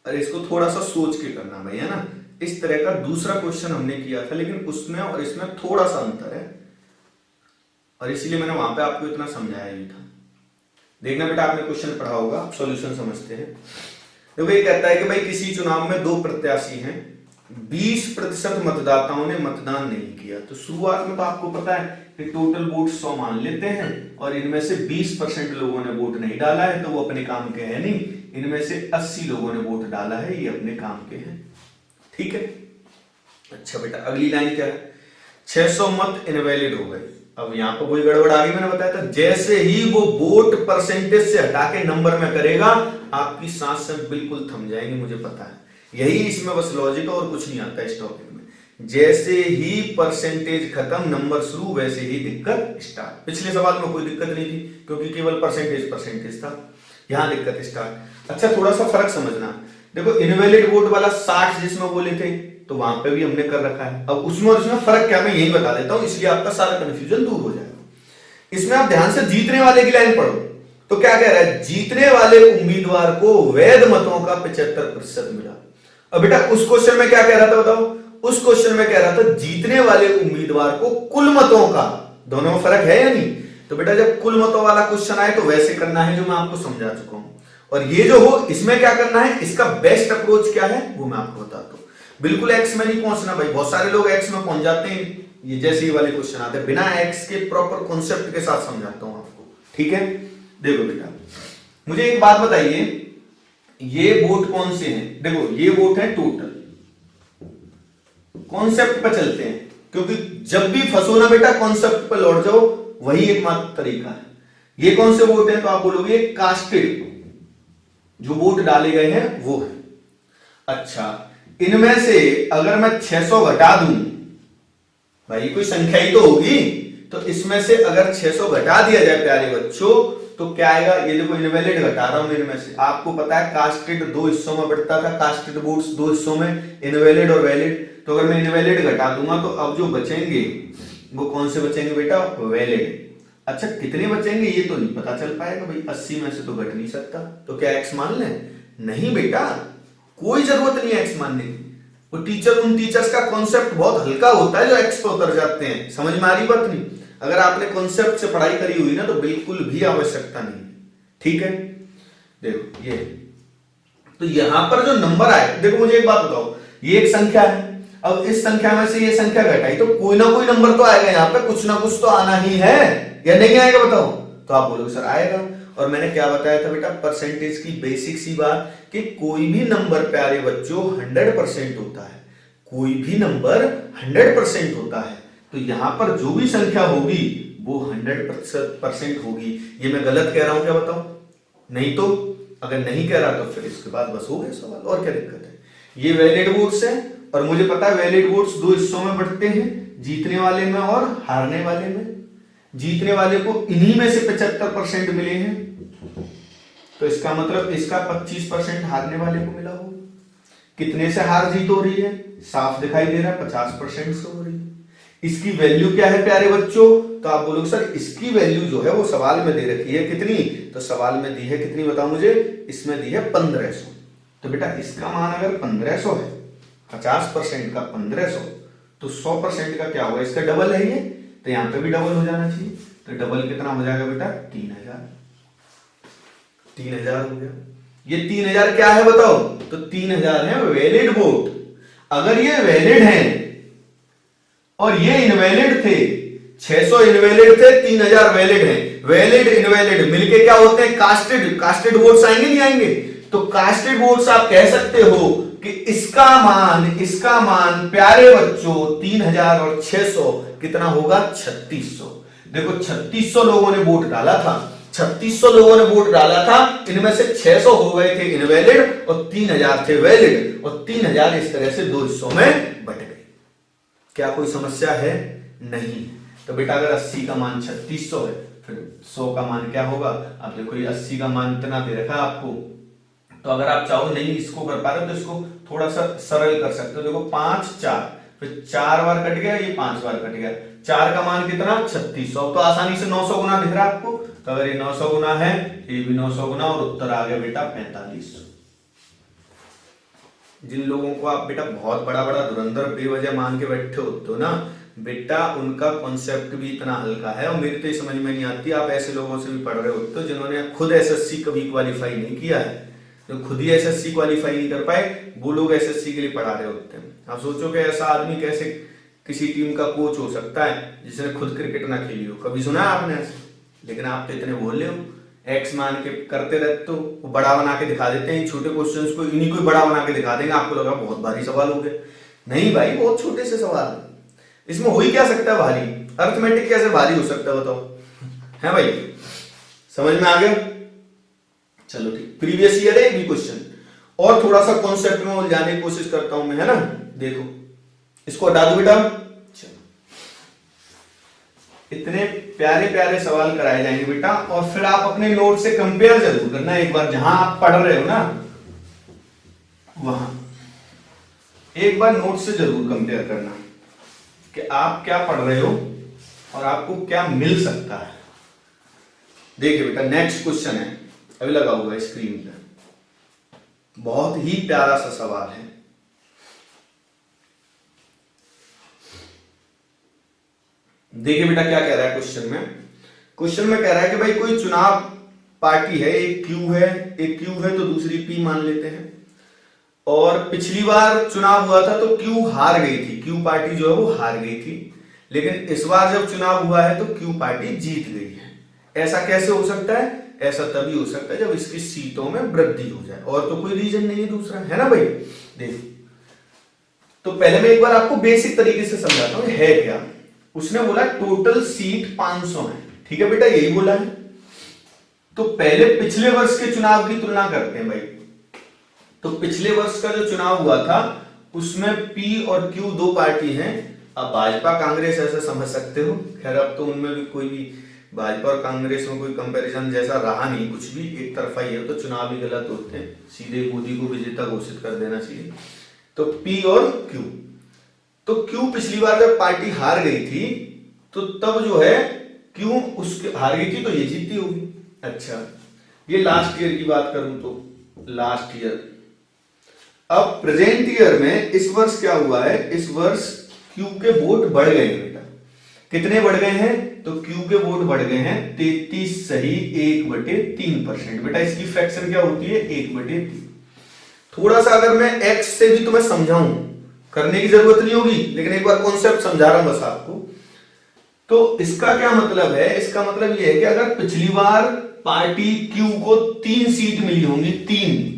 अरे इसको थोड़ा सा सोच के करना भाई, है ना। इस तरह का दूसरा क्वेश्चन हमने किया था, लेकिन उसमें और इसमें थोड़ा सा अंतर है, और इसीलिए मैंने वहां पे आपको इतना समझाया ही था। देखना बेटा, आपने क्वेश्चन पढ़ा होगा, आप सॉल्यूशन समझते हैं। देखो ये कहता है कि भाई किसी चुनाव में 2 प्रत्याशी हैं, 20% मतदाताओं ने मतदान नहीं किया। तो शुरुआत में तो आपको पता है कि टोटल वोट 100 मान लेते हैं, और इनमें से 20% लोगों ने वोट नहीं डाला है, तो वो अपने काम के हैं नहीं। इनमें से 80 लोगों ने वोट डाला है, ये अपने काम के हैं। ठीक है। अच्छा बेटा, अगली लाइन क्या है? 600 मत इनवैलिड हो गए। अब यहां पर कोई गड़बड़ आ गई, मैंने बताया था। जैसे ही वो वोट परसेंटेज से हटा के नंबर में करेगा, आपकी सांस से बिल्कुल थम जाएंगे, मुझे पता है। यही इसमें बस लॉजिक और कुछ नहीं आता इस टॉपिक में। जैसे ही परसेंटेज खत्म, नंबर शुरू, वैसे ही दिक्कत स्टार्ट। पिछले सवाल में कोई दिक्कत नहीं थी क्योंकि केवल परसेंटेज था, यहां दिक्कत स्टार्ट। अच्छा, थोड़ा सा फर्क समझना। देखो इनवैलिड वोट वाला 60 जिसमें बोले थे, तो वहां पे भी हमने कर रखा है। अब उसमें और इसमें फर्क क्या, मैं यही बता देता हूं, इसलिए आपका सारा कंफ्यूजन दूर हो जाएगा। इसमें आप ध्यान से जीतने वाले की लाइन पढ़ो, तो क्या कह रहा है? जीतने वाले उम्मीदवार को वैध मतों का 75% मिला। अब बेटा उस क्वेश्चन में क्या कह रहा था बताओ? उस क्वेश्चन में कह रहा था जीतने वाले उम्मीदवार को कुल मतों का, दोनों में फर्क है या नहीं? तो बेटा जब कुल मतों वाला क्वेश्चन आए तो वैसे करना है जो मैं आपको समझा चुका हूं, और ये जो हो इसमें क्या करना है, इसका बेस्ट अप्रोच क्या है वो मैं आपको बताता हूं। बिल्कुल एक्स में नहीं पहुंचना भाई, बहुत सारे लोग एक्स में पहुंच जाते हैं, ये जैसे ही वाले क्वेश्चन आते हैं बिना एक्स के प्रॉपर कॉन्सेप्ट के साथ समझाता हूं आपको, ठीक है? देखो बेटा मुझे एक बात बताइए, ये वोट कौन से हैं? देखो ये वोट है टोटल, कॉन्सेप्ट पर चलते हैं, क्योंकि जब भी फंसो ना बेटा कॉन्सेप्ट पर लौट जाओ, वही एकमात्र तरीका है। ये कौन से वोट हैं? तो आप बोलोगे कास्टेड, जो वोट डाले गए हैं वो है। अच्छा, इनमें से अगर मैं 600 घटा दूं, भाई कोई संख्या ही तो होगी, तो इसमें से अगर 600 घटा दिया जाए प्यारे बच्चों तो क्या आएगा? ये देखो इनवैलिड घटा रहा हूं इनमें से, आपको पता है कास्टेड दो हिस्सों में बढ़ता था, कास्टेड वोट्स दो हिस्सों में, इनवैलिड और वैलिड। तो अगर मैं इनवैलिड घटा दूंगा तो अब जो बचेंगे वो कौन से बचेंगे बेटा? वैलिड। अच्छा कितने बचेंगे ये तो नहीं पता चल पाएगा भाई, 80 में से तो घट नहीं सकता, तो क्या एक्स मान लें? नहीं बेटा, कोई जरूरत नहीं है एक्स मानने की। वो उन टीचर्स का कॉन्सेप्ट बहुत हल्का होता है जो एक्स पे उतर जाते हैं, समझ में आ रही बात नहीं? अगर आपने कॉन्सेप्ट से पढ़ाई करी हुई ना तो बिल्कुल भी आवश्यकता नहीं, ठीक है? देखो ये, तो यहां पर जो नंबर आए, देखो मुझे एक बात बताओ, ये एक संख्या है, अब इस संख्या में से ये संख्या घटाई तो कोई ना कोई नंबर तो आएगा, यहां पे कुछ ना कुछ तो आना ही है, या नहीं आएगा बताओ? तो आप बोलोगे सर आएगा, और मैंने क्या बताया था बेटा? परसेंटेज की बेसिक सी बात कि कोई भी नंबर प्यारे बच्चों 100% होता है, कोई भी नंबर 100% होता है, तो यहां पर जो भी संख्या होगी वो 100% होगी। ये मैं गलत कह रहा हूं क्या बताओ? नहीं तो अगर नहीं कह रहा तो फिर इसके बाद बस हो गया सवाल, और क्या दिक्कत है? ये वैलिड वोट्स है, और मुझे पता है वैलिड वोट्स दो हिस्सों में बढ़ते हैं, जीतने वाले में और हारने वाले में। जीतने वाले को इन्हीं में से 75% मिले हैं, तो इसका मतलब इसका 25% हारने वाले को मिला हो। कितने से हार जीत हो रही है? साफ दिखाई दे रहा है 50% से हो रही है। इसकी वैल्यू क्या है प्यारे बच्चों? तो आप बोलोगे सर इसकी वैल्यू जो है वो सवाल में दे रखी है, कितनी? तो सवाल में दी है कितनी बताओ मुझे? इसमें दी है 1500। तो बेटा इसका मान अगर 1500 है, 50% का 1500, तो 100% का क्या होगा? इसका डबल है ये, तो यहां पे भी डबल हो जाना चाहिए। तो डबल कितना हो जाएगा बेटा? 3000। 3000 हो गया। ये 3000 क्या है बताओ? तो 3000 है वैलिड वोट। अगर ये वैलिड है और ये इनवैलिड थे, 600 इनवैलिड थे, 3000 वैलिड है, वैलिड इनवैलिड मिलके क्या होते हैं? कास्टेड। कास्टेड वोट्स आएंगे नहीं आएंगे? तो कास्टेड वोट्स आप कह सकते हो कि इसका मान प्यारे बच्चों 3000 और 600 कितना होगा? 3600। देखो 3600 लोगों ने वोट डाला था, 3600 लोगों ने वोट डाला था, इनमें से 600 हो गए थे इनवैलिड और 3000 थे वैलिड, और 3000 इस तरह से दो हिस्सों में बट गए। क्या कोई समस्या है? नहीं। तो बेटा अगर 80 का मान 3600 है, फिर 100 का मान क्या होगा? अब देखो ये 80 का मान इतना दे रखा है आपको, तो अगर आप चाहो नहीं इसको कर पा रहे हो तो इसको थोड़ा सा सरल कर सकते हो। देखो 5 4, फिर 4 बार कट गया, ये 5 बार कट गया, 4 का मान कितना? 3600। तो आसानी से 900 गुना दिख रहा है आपको, तो अगर ये 900 गुना है, ये भी 900 गुना, और उत्तर आ गया बेटा 4500। जिन लोगों को आप बेटा बहुत बड़ा बड़ा धुरंधर बेवजह मान के बैठे होते हो ना बेटा, उनका कॉन्सेप्ट भी इतना हल्का है, और मेरी तो ये समझ में नहीं आती। आप ऐसे लोगों से भी पढ़ रहे होते हो जिन्होंने खुद एसएससी कभी क्वालिफाई नहीं किया है, तो खुद ही एसएससी क्वालिफाई नहीं कर पाए, वो लोग एसएससी के लिए पढ़ा रहे होते हैं। आप सोचो कि ऐसा आदमी कैसे किसी टीम का कोच हो सकता है जिसने खुद क्रिकेट ना खेली हो? कभी सुना है आपने ऐसे? लेकिन आप तो इतने भोले हो, एक्स मान के करते रहते हो, वो बड़ा बना के दिखा देते हैं छोटे क्वेश्चंस को, इन्हीं को बड़ा बना के दिखा देंगे, आपको लगा बहुत भारी सवाल हो गए। नहीं भाई, बहुत छोटे से सवाल है, इसमें हो ही क्या सकता है भारी? अर्थमेटिक कैसे भारी हो सकता है बताओ? है भाई, समझ में आ गया? चलो ठीक, प्रीवियस ईयर है भी क्वेश्चन, और थोड़ा सा कॉन्सेप्ट में उलझाने की कोशिश करता हूं मैं, है ना? देखो इसको हटा दो बेटा। चलो, इतने प्यारे प्यारे सवाल कराए जाएंगे बेटा, और फिर आप अपने नोट से कंपेयर जरूर करना एक बार, जहां आप पढ़ रहे हो ना वहां एक बार नोट से जरूर कंपेयर करना कि आप क्या पढ़ रहे हो और आपको क्या मिल सकता है। देखिए बेटा, नेक्स्ट क्वेश्चन है, अभी लगा हुआ है स्क्रीन पे, बहुत ही प्यारा सा सवाल है। देखिए बेटा क्या कह रहा है क्वेश्चन में कह रहा है कि भाई कोई चुनाव पार्टी है, एक क्यू है तो दूसरी पी मान लेते हैं, और पिछली बार चुनाव हुआ था तो क्यू हार गई थी, क्यू पार्टी जो है वो हार गई थी, लेकिन इस बार जब चुनाव हुआ है तो क्यू पार्टी जीत गई है। ऐसा कैसे हो सकता है? ऐसा तभी हो सकता है जब इसकी सीटों में वृद्धि हो जाए, और तो कोई रीजन नहीं है दूसरा, है ना भाई। देखो तो पहले मैं एक बार आपको बेसिक तरीके से समझाता हूं है क्या। उसने बोला टोटल सीट 500 है, ठीक है बेटा, यही बोला है। तो पहले पिछले वर्ष के चुनाव की तुलना करते हैं भाई। तो पिछले वर्ष का जो चुनाव हुआ था उसमें पी और क्यू दो पार्टी हैं। अब भाजपा कांग्रेस ऐसा समझ सकते हो, खैर अब तो उनमें भी कोई भी भाजपा और कांग्रेस में कोई कंपैरिजन जैसा रहा नहीं, कुछ भी एक तरफा ही है, तो चुनाव ही गलत होते हैं, सीधे मोदी को विजेता घोषित कर देना चाहिए। तो पी और क्यू, तो क्यू पिछली बार जब पार्टी हार गई थी तो तब जो है क्यू उसके हार गई थी तो ये जीती होगी। अच्छा, ये लास्ट ईयर की बात करूं तो लास्ट ईयर। अब प्रेजेंट ईयर में इस वर्ष क्या हुआ है, इस वर्ष क्यू के वोट बढ़ गए हैं बेटा। कितने बढ़ गए हैं? तो क्यू के वोट बढ़ गए हैं 33 सही 1/3%। बेटा इसकी फ्रैक्शन क्या होती है? 1/3। थोड़ा सा अगर मैं एक्स से भी तुम्हें समझाऊं, करने की जरूरत नहीं होगी, लेकिन एक बार कॉन्सेप्ट समझा रहा हूं बस आपको। तो इसका क्या मतलब है? इसका मतलब यह है कि अगर पिछली बार पार्टी क्यू को 3 सीट मिली होंगी, 3,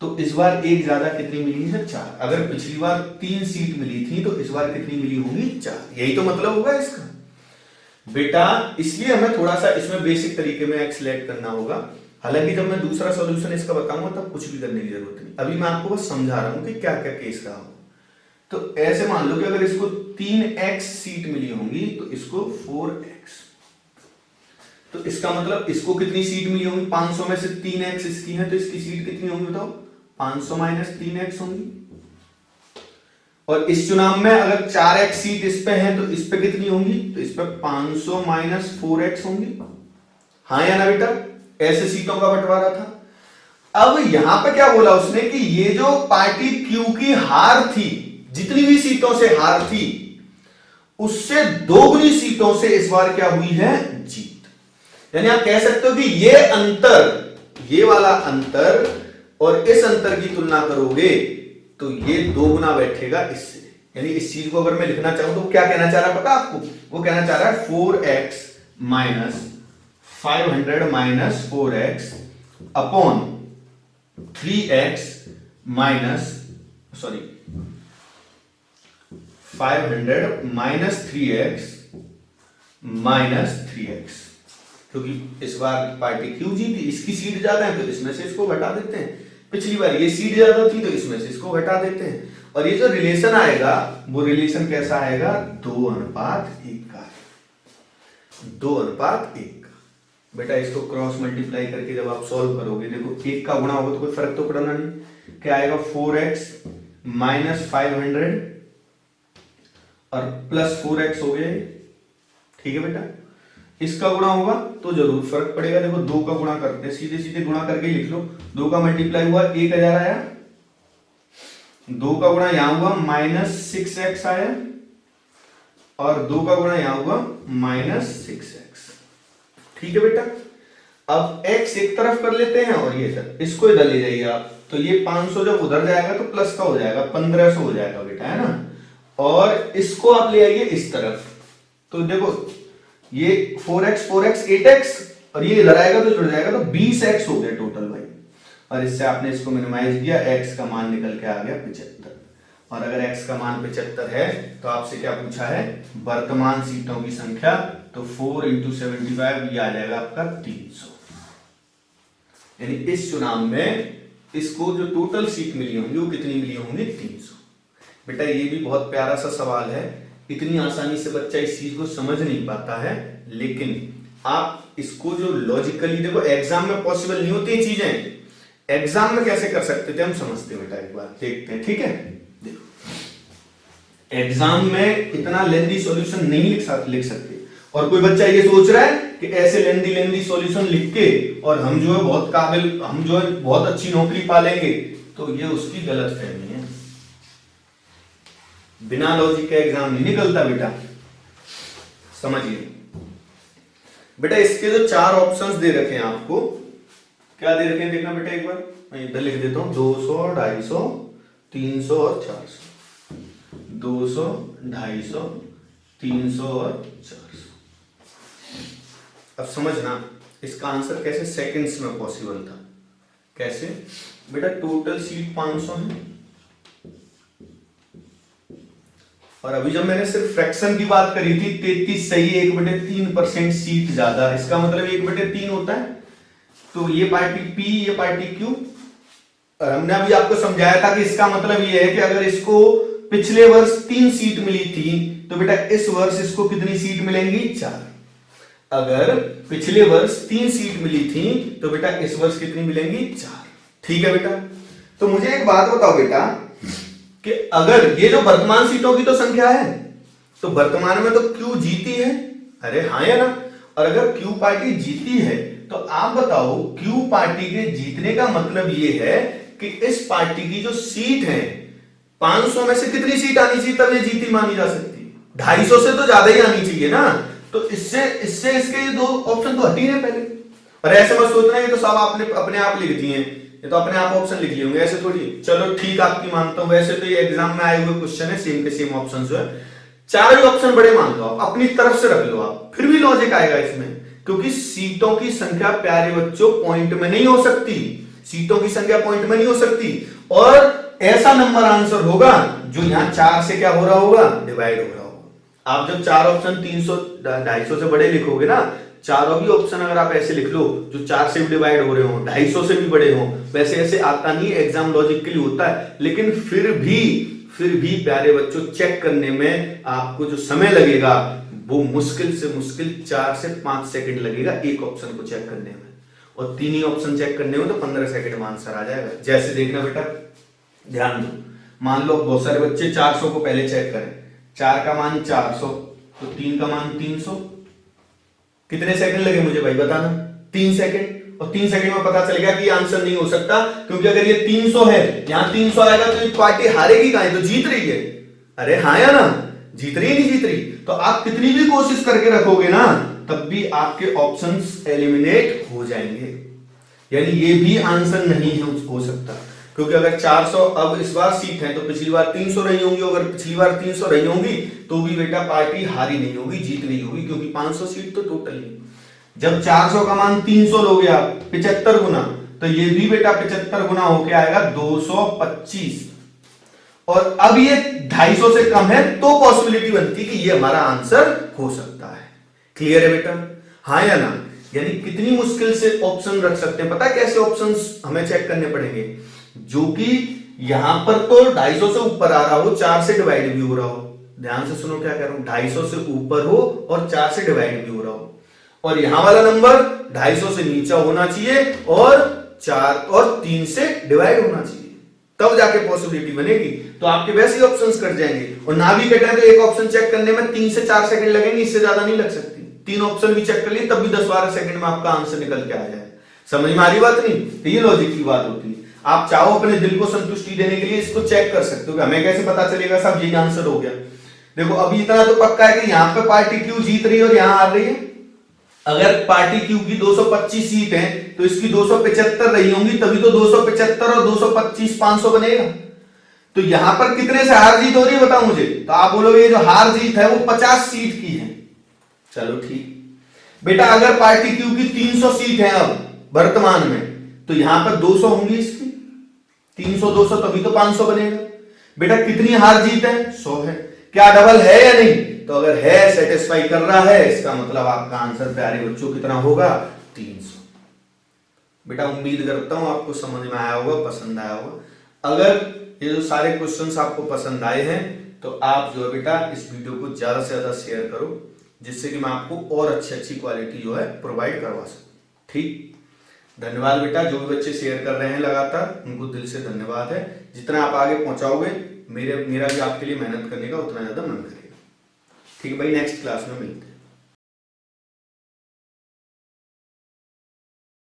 तो इस बार एक ज्यादा कितनी मिली है? 4। अगर पिछली बार 3 सीट मिली थी तो इस बार कितनी मिली होंगी? 4। यही तो मतलब होगा इसका बेटा। इसलिए हमें थोड़ा सा इसमें बेसिक तरीके में एक्सलेक्ट करना होगा। हालांकि जब मैं दूसरा सॉल्यूशन इसका बताऊंगा तब कुछ भी करने की जरूरत नहीं, अभी मैं आपको बस समझा रहा हूं कि क्या क्या केस रहा हो। तो ऐसे मान लो कि अगर इसको 3x सीट मिली होंगी तो इसको 4x, तो इसका मतलब इसको कितनी सीट मिली होंगी? 500 में से 3x इसकी है, तो इसकी सीट कितनी होंगी बताओ? 500 माइनस 3x होंगी। और इस चुनाव में अगर 4x सीट इस पे है तो इस पे कितनी होंगी? तो इस पे 500 माइनस 4x होंगी, हाँ या ना बेटा? ऐसे सीटों का बंटवारा था। अब यहां पे क्या बोला उसने कि ये जो पार्टी क्यू की हार थी, जितनी भी सीटों से हार थी, उससे दोगुनी सीटों से इस बार क्या हुई है? जीत। यानी आप कह सकते हो कि ये अंतर, ये वाला अंतर और इस अंतर की तुलना करोगे तो ये 2 गुना बैठेगा इससे। यानी इस चीज को अगर मैं लिखना चाहूं तो क्या कहना चाह रहा है पता आपको? वो कहना चाह रहा है 4x minus 500 minus 4x upon 3x minus 500 minus 3x minus 3x, क्योंकि इस बार पार्टी क्यू जीती, इसकी सीट ज्यादा है तो इसमें से इसको घटा देते हैं। पिछली बार ये सीट ज्यादा थी तो इसमें से इसको घटा देते हैं। और ये जो रिलेशन आएगा वो रिलेशन कैसा आएगा? 2:1 का, 2:1 का। बेटा इसको क्रॉस मल्टीप्लाई करके जब आप सॉल्व करोगे, देखो 1 का गुणा होगा तो कोई फर्क तो पड़ना नहीं। क्या आएगा? 4x माइनस 500 और प्लस 4x हो गया, ठीक है बेटा। इसका गुणा होगा तो जरूर फर्क पड़ेगा। देखो 2 का गुणा करते हैं, सीधे सीधे गुणा करके ही लिख लो। 2 का मल्टीप्लाई हुआ 1000 आया, 2 का गुणा यहां हुआ माइनस 6x आया, और 2 का गुणा यहां हुआ माइनस 6x, ठीक है बेटा। अब x एक तरफ कर लेते हैं और ये सर इसको इधर ले जाइए आप, तो ये 500 जब उधर जाएगा तो प्लस का हो जाएगा, 1500 हो जाएगा बेटा, है ना। और इसको आप ले आइए इस तरफ, तो देखो ये 4x 8x और ये इधर आएगा तो जुड़ जाएगा, तो 20x हो गया टोटल भाई। और इससे आपने इसको मिनिमाइज किया, x का मान निकल के आ गया 75। और अगर x का मान 75 है तो आपसे क्या पूछा है? वर्तमान सीटों की संख्या, तो 4 × 75 ये आ जाएगा आपका 300। यानी इस चुनाव में इसको जो टोटल सीट मिली होंगी वो कितनी मिली होंगी? 300। बेटा ये भी बहुत प्यारा सा सवाल है, इतनी आसानी से बच्चा इस चीज को समझ नहीं पाता है, लेकिन आप इसको जो लॉजिकली, देखो एग्जाम में पॉसिबल नहीं होती चीजें, एग्जाम में कैसे कर सकते थे हम समझते हैं बेटा, एक बार देखते हैं, ठीक है। देखो एग्जाम में इतना लेंदी सॉल्यूशन नहीं लिख सकते, और कोई बच्चा ये सोच रहा है कि ऐसे लेंदी सॉल्यूशन लिख के और हम जो है बहुत काबिल, हम जो है बहुत अच्छी नौकरी पा लेंगे, तो ये उसकी गलत फहमी है। बिना लॉजिक का एग्जाम नहीं निकलता बेटा। समझिए बेटा, इसके जो 4 ऑप्शंस दे रखे हैं आपको, क्या दे रखे हैं देखना बेटा एक बार, मैं इधर लिख देता हूं, 200, 250, 300 और 400। 200, 250, 300 और 400। अब समझना इसका आंसर कैसे सेकंड्स में पॉसिबल था। कैसे बेटा, टोटल सीट 500 है, और अभी जब मैंने सिर्फ फ्रैक्शन की बात करी थी 33 सही है, 1/3% सीट ज्यादा, इसका मतलब 1/3 होता है। तो ये पार्टी P, ये पार्टी Q, और हमने अभी आपको समझाया था कि इसका मतलब ये है कि अगर इसको पिछले वर्ष 3 सीट मिली थी तो बेटा इस वर्ष इसको कितनी सीट मिलेंगी, 4। अगर पिछले वर्ष 3 सीट मिली थी तो बेटा इस वर्ष कितनी मिलेंगी, 4। ठीक है बेटा, तो मुझे एक बात बताओ बेटा कि अगर ये जो वर्तमान सीटों की तो संख्या है, तो वर्तमान में तो Q जीती है, अरे हाँ या ना, और अगर Q पार्टी जीती है तो आप बताओ Q पार्टी के जीतने का मतलब ये है कि इस पार्टी की जो सीट है 500 में से कितनी सीट आनी चाहिए तब ये जीती मानी जा सकती है, 250 से तो ज्यादा ही आनी चाहिए ना। तो इससे इससे इसके ये 2 ऑप्शन तो हट ही रहे पहले। और ऐसे मत सोचना ये तो सब आपने अपने आप लिख दिए, ये तो अपने आप ऑप्शन लिख लिए होंगे, ऐसे थोड़ी। चलो ठीक आपकी मानता हूं, वैसे तो ये एग्जाम में आए हुए क्वेश्चन है, सेम के सेम ऑप्शन जो है, 4 ही ऑप्शन बड़े मान लो आप, अपनी तरफ से रख लो आप, फिर भी लॉजिक आएगा इसमें, क्योंकि सीटों की संख्या प्यारे बच्चों पॉइंट में नहीं हो सकती, सीटों की संख्या पॉइंट में नहीं हो सकती, और ऐसा नंबर आंसर होगा जो यहां 4 से क्या हो रहा होगा, डिवाइड हो रहा होगा। आप जब 4 ऑप्शन 300, 250 से बड़े लिखोगे ना, चारों भी ऑप्शन अगर आप ऐसे लिख लो जो 4 से भी डिवाइड हो रहे हो, 250 से भी बड़े हो, वैसे ऐसे आता नहीं, एग्जाम लॉजिक के लिए होता है, लेकिन फिर भी प्यारे बच्चों चेक करने में आपको जो समय लगेगा वो मुश्किल से मुश्किल 4 से 5 सेकंड लगेगा एक ऑप्शन को चेक करने में, और 3 ही ऑप्शन चेक करने में तो 15 सेकंड में आंसर आ जाएगा। जैसे देखना बेटा, ध्यान दो, मान लो बहुत सारे बच्चे 400 को पहले चेक करें, 4 का मान 400, तो 3 का मान 300, कितने सेकंड लगे मुझे भाई बताना, 3 सेकंड, और 3 सेकंड में पता चल गया कि ये आंसर नहीं हो सकता, क्योंकि अगर ये 300 है, यहां 300 आएगा तो ये पार्टी हारेगी कहां, तो जीत रही है, अरे हाँ या ना, जीत रही नहीं जीत रही, तो आप कितनी भी कोशिश करके रखोगे ना तब भी आपके ऑप्शंस एलिमिनेट हो जाएंगे, यानी ये भी आंसर नहीं हो सकता, क्योंकि अगर 400 अब इस बार सीट है तो पिछली बार 300 रही होंगी, अगर पिछली बार 300 रही होंगी तो भी बेटा पार्टी हारी नहीं होगी, जीत गई होगी, क्योंकि 500 सीट तो टोटल ही। जब 400 का मान 300 लोगे आप 75 गुना, तो ये भी बेटा 75 गुना होके आएगा 225, और अब ये 250 से कम है तो पॉसिबिलिटी बनती है कि ये हमारा आंसर हो सकता है। क्लियर है बेटा, हाँ या ना, यानी कितनी मुश्किल से ऑप्शन रख सकते हैं, पता है कैसे ऑप्शंस हमें चेक करने पड़ेंगे, जो कि यहां पर तो 250 से ऊपर आ रहा हो, 4 से डिवाइड भी हो रहा हो, ध्यान से सुनो क्या कह रहा हूं, 250 से ऊपर हो और 4 से डिवाइड भी हो रहा हो, और यहां वाला नंबर 250 से नीचे होना चाहिए और 4 और 3 से डिवाइड होना चाहिए, तब जाके पॉसिबिलिटी बनेगी। तो आपके वैसे ही ऑप्शंस कट जाएंगे, और ना भी कटें तो एक ऑप्शन चेक करने में 3 से 4 सेकंड लगेंगे, इससे ज्यादा नहीं लग सकती। 3 ऑप्शन भी चेक कर लिए तब भी 10-12 सेकंड में आपका आंसर निकल के आ जाए। समझ में आ रही बात नहीं, तो ये लॉजिक की बात होती है। आप चाहो अपने दिल को संतुष्टि देने के लिए इसको चेक कर सकते हो, हमें कैसे पता चलेगा साहब यही आंसर हो गया। देखो अभी इतना तो पक्का है कि यहाँ पे पार्टी क्यू जीत रही है और यहाँ आ रही है। अगर पार्टी क्यू की 225 सीट है तो इसकी 275 रही होंगी, तभी तो 275 और 225 500 बनेगा। तो यहां पर कितने से हार जीत हो रही है बताओ मुझे, तो आप बोलोगे ये जो हार जीत है वो 50 सीट की है। चलो ठीक बेटा, अगर पार्टी क्यू की 300 सीट है अब वर्तमान में, तो यहां पर 200 होंगी इसकी, 300 200 तभी तो 500 बनेगा। बेटा कितनी हार जीत है, 100 है, क्या डबल है या नहीं, तो अगर है सेटिस्फाई कर रहा है, इसका मतलब आपका आंसर प्यारे बच्चों कितना होगा, 300। बेटा उम्मीद करता हूं आपको समझ में आया होगा, पसंद आया होगा। अगर ये जो सारे क्वेश्चंस आपको पसंद आए हैं तो आप जो है बेटा इस वीडियो को ज्यादा से ज्यादा शेयर करो, जिससे कि मैं आपको और अच्छी क्वालिटी जो है प्रोवाइड करवा सकूं। ठीक, धन्यवाद बेटा। जो भी बच्चे शेयर कर रहे हैं लगातार, उनको दिल से धन्यवाद है। जितना आप आगे पहुंचाओगे मेरा भी आपके लिए मेहनत करने का उतना ज्यादा मन करेगा। ठीक है भाई, नेक्स्ट क्लास में मिलते हैं।